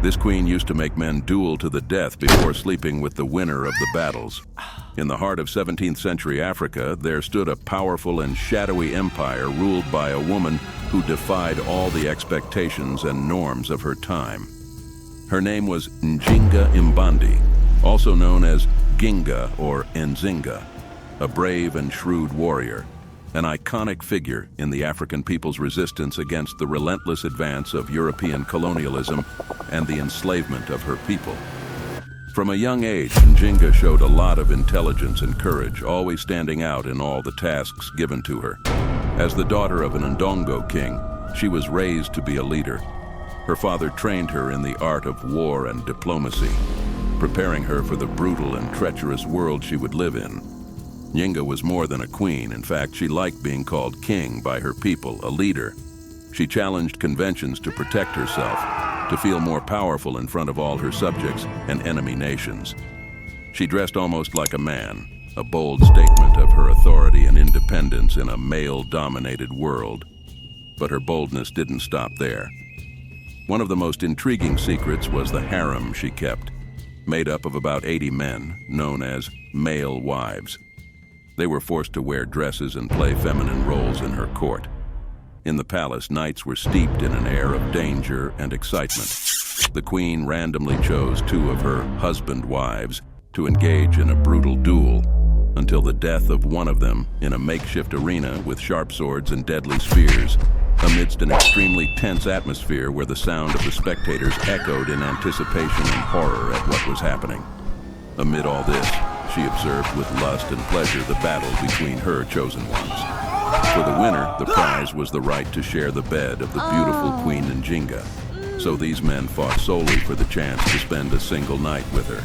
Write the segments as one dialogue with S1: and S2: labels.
S1: This queen used to make men duel to the death before sleeping with the winner of the battles. In the heart of 17th century Africa, there stood a powerful and shadowy empire ruled by a woman who defied all the expectations and norms of her time. Her name was Njinga Mbandi, also known as Ginga or Nzinga, a brave and shrewd warrior, an iconic figure in the African people's resistance against the relentless advance of European colonialism and the enslavement of her people. From a young age, Njinga showed a lot of intelligence and courage, always standing out in all the tasks given to her. As the daughter of an Ndongo king, she was raised to be a leader. Her father trained her in the art of war and diplomacy, preparing her for the brutal and treacherous world she would live in. Njinga was more than a queen. In fact, she liked being called king by her people, a leader. She challenged conventions to protect herself, to feel more powerful in front of all her subjects and enemy nations. She dressed almost like a man, a bold statement of her authority and independence in a male-dominated world. But her boldness didn't stop there. One of the most intriguing secrets was the harem she kept, made up of about 80 men, known as male wives. They were forced to wear dresses and play feminine roles in her court. In the palace, nights were steeped in an air of danger and excitement. The queen randomly chose 2 of her husband wives to engage in a brutal duel, until the death of one of them in a makeshift arena with sharp swords and deadly spears, amidst an extremely tense atmosphere where the sound of the spectators echoed in anticipation and horror at what was happening. Amid all this, she observed with lust and pleasure the battle between her chosen ones. For the winner, the prize was the right to share the bed of the beautiful Queen Njinga. So these men fought solely for the chance to spend a single night with her.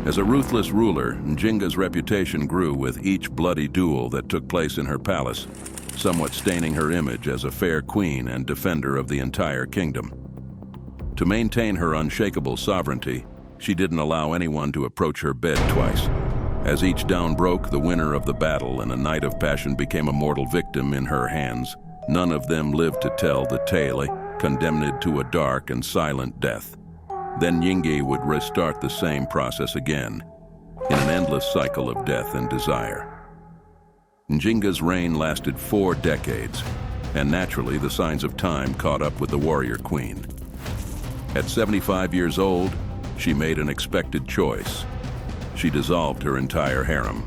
S1: As a ruthless ruler, Njinga's reputation grew with each bloody duel that took place in her palace, somewhat staining her image as a fair queen and defender of the entire kingdom. To maintain her unshakable sovereignty, she didn't allow anyone to approach her bed twice. As each down broke, the winner of the battle and a night of passion became a mortal victim in her hands. None of them lived to tell the tale, condemned to a dark and silent death. Then Njinga would restart the same process again, in an endless cycle of death and desire. Njinga's reign lasted 4 decades, and naturally the signs of time caught up with the warrior queen. At 75 years old, she made an expected choice. She dissolved her entire harem.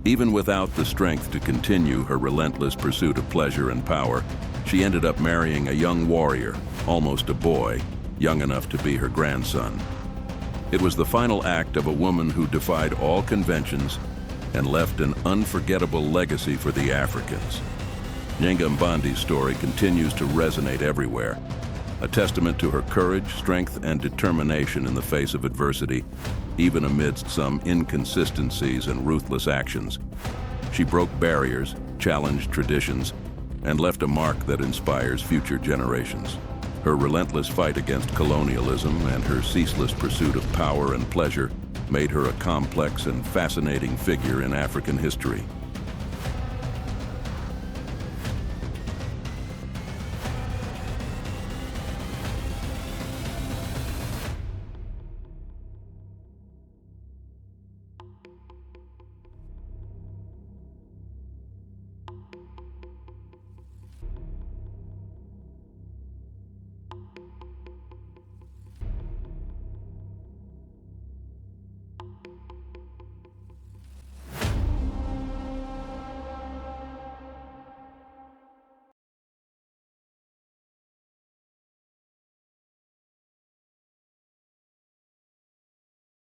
S1: Even without the strength to continue her relentless pursuit of pleasure and power, she ended up marrying a young warrior, almost a boy, young enough to be her grandson. It was the final act of a woman who defied all conventions and left an unforgettable legacy for the Africans. Njinga Mbandi's story continues to resonate everywhere, a testament to her courage, strength, and determination in the face of adversity, even amidst some inconsistencies and ruthless actions. She broke barriers, challenged traditions, and left a mark that inspires future generations. Her relentless fight against colonialism and her ceaseless pursuit of power and pleasure made her a complex and fascinating figure in African history.